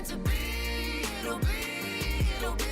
meant to be, it'll be,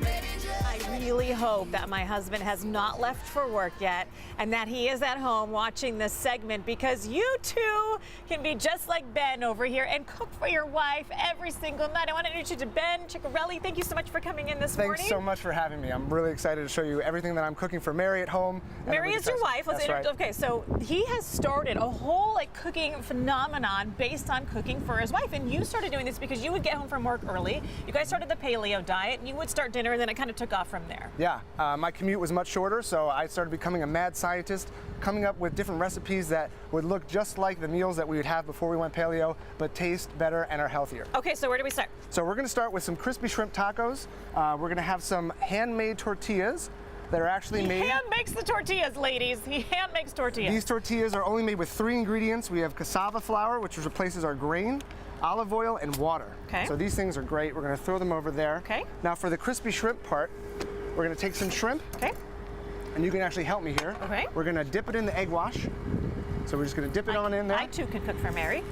baby, just I really hope that my husband has not left for work yet and that he is at home watching this segment, because you too can be just like Ben over here and cook for your wife every single night. I want to introduce you to Ben Ceccarelli. Thank you so much for coming in this morning. Thanks so much for having me. I'm really excited to show you everything that I'm cooking for Mary at home. Mary is your wife. That's right. Okay, so he has started a whole cooking phenomenon based on cooking for his wife, and you started doing this because you would get home from work early. You guys started the paleo diet, and you would start dinner, and then it kind of took off from there. Yeah, my commute was much shorter, so I started becoming a mad scientist, coming up with different recipes that would look just like the meals that we would have before we went paleo, but taste better and are healthier. Okay, so where do we start? So we're going to start with some crispy shrimp tacos. We're going to have some handmade tortillas that are actually made. He hand makes the tortillas, ladies. He hand makes tortillas. These tortillas are only made with 3 ingredients. We have cassava flour, which replaces our grain, olive oil, and water. Okay. So these things are great. We're going to throw them over there. Okay. Now for the crispy shrimp part, we're going to take some shrimp. Okay. And you can actually help me here. Okay. We're going to dip it in the egg wash. So we're just going to dip it on in there. I too could cook for Mary.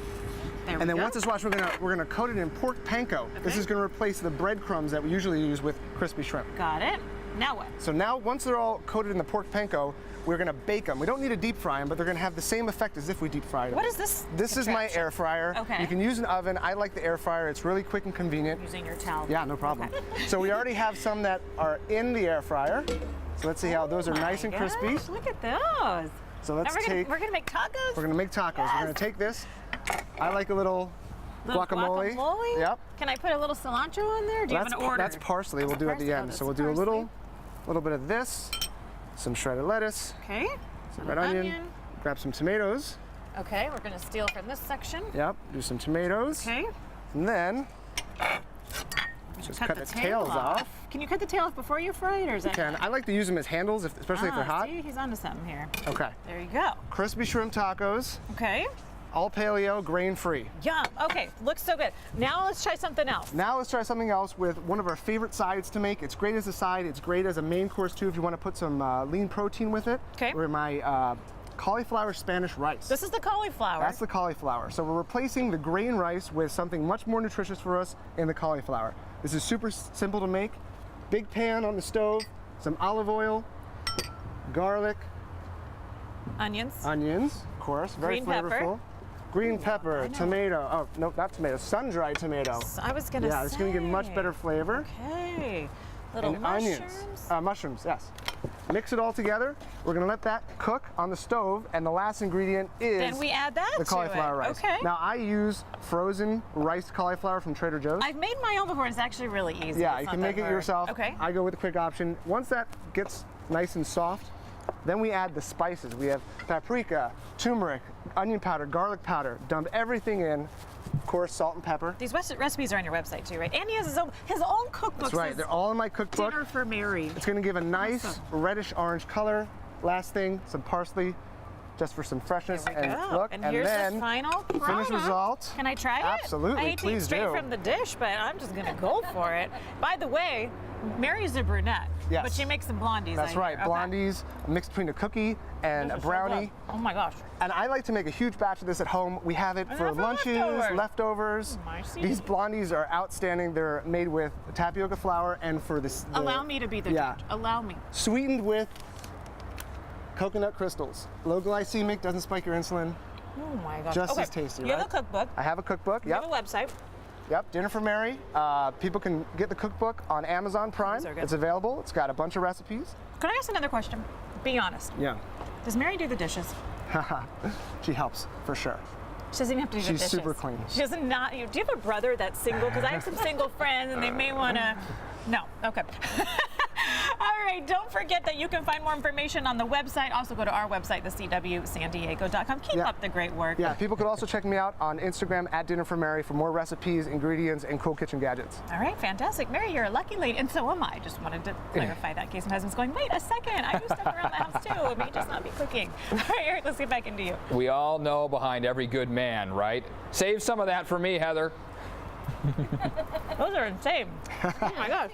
There And then we go. once it's washed, we're gonna coat it in pork panko. Okay. This is going to replace the breadcrumbs that we usually use with crispy shrimp. Got it. Now what? So now, once they're all coated in the pork panko, we're going to bake them. We don't need to deep fry them, but they're going to have the same effect as if we deep fried them. What is this? This is my contraption? air fryer. Okay. You can use an oven. I like the air fryer. It's really quick and convenient. Using your towel. Yeah, no problem. Okay. So we already have some that are in the air fryer. So let's see how those are Oh nice my and crispy. gosh, look at those. So let's Now take. we're gonna make tacos. We're gonna make tacos. Yes. We're gonna take this. I like a little guacamole. Guacamole? Yep. Can I put a little cilantro on there? Do you have an order? That's parsley. We'll do at the Parsley. end. Oh, So we'll that's do a parsley. little bit of this, some shredded lettuce, Okay. some red onion, grab some tomatoes. Okay, we're gonna steal from this section. Yep. Do some tomatoes. Okay. And then just cut the tails off. Can you cut the tail off before you fry it, or is that? I like to use them as handles, especially if they're hot. See, he's onto something here. Okay. There you go. Crispy shrimp tacos, Okay. all paleo, grain-free. Yum. Okay, looks so good. Now let's try something else. Now let's try something else with one of our favorite sides to make. It's great as a side. It's great as a main course too if you want to put some lean protein with it. Okay. Or my cauliflower Spanish rice. This is the cauliflower. That's the cauliflower. So we're replacing the grain rice with something much more nutritious for us in the cauliflower. This is super simple to make. Big pan on the stove, some olive oil, garlic, onions. of course, very Green pepper. flavorful. Green pepper, tomato. Oh, no, not tomato, sun-dried tomato. I was gonna say. Yeah, it's gonna give much better flavor. Okay. Little And mushrooms. onions. Mushrooms, yes. Mix it all together. We're gonna let that cook on the stove, and the last ingredient is Then we add that the to cauliflower it. rice. Okay. Now I use frozen riced cauliflower from Trader Joe's. I've made my own before. It's actually really easy. Yeah, It's you not can that make it hard. yourself. Okay. I go with the quick option. Once that gets nice and soft, then we add the spices. We have paprika, turmeric, onion powder, garlic powder. Dump everything in. Of course, salt and pepper. These recipes are on your website too, right? And he has his own cookbook. That's right. They're all in my cookbook. Dinner for Mary. It's going to give a nice Awesome. reddish orange color. Last thing, some parsley, just for some freshness There we and go. look. And here's then the final finished product. result. Can I try it? Absolutely, I hate to eat please straight do. from the dish, but I'm just gonna go for it. By the way, Mary's a brunette, Yes. but she makes some blondies. That's I right, hear. Okay. blondies, a mix between a cookie and Those a are so brownie. good. Oh my gosh. And I like to make a huge batch of this at home. We have it And for they're for lunches, leftovers. leftovers. Oh, I see. These blondies are outstanding. They're made with tapioca flour and for this. Allow me to be the yeah. judge. Allow me. Sweetened with coconut crystals. Low glycemic, doesn't spike your insulin. Oh my gosh. Just okay. as tasty, You have right? a cookbook. I have a cookbook. You Yep. have a website. Yep, Dinner for Mary. People can get the cookbook on Amazon Prime. Those are good. It's available. It's got a bunch of recipes. Can I ask another question? Be honest. Yeah. Does Mary do the dishes? She helps, for sure. She doesn't even have to do the She's dishes. super clean. She doesn't not. Do you have a brother that's single? Because I have some single friends and they may want to. No. Okay. All right. Don't forget that you can find more information on the website. Also go to our website, thecwsandiego.com. Keep Yeah. up the great work. Yeah, people could also check me out on Instagram at Dinner for Mary for more recipes, ingredients, and cool kitchen gadgets. All right. Fantastic. Mary, you're a lucky lady. And so am I. Just wanted to clarify that in case my husband's going, wait a second. I do stuff around the house too. It may just not be cooking. All right, Eric, let's get back into you. We all know behind every good man, right? Save some of that for me, Heather. Those are insane. Oh my gosh.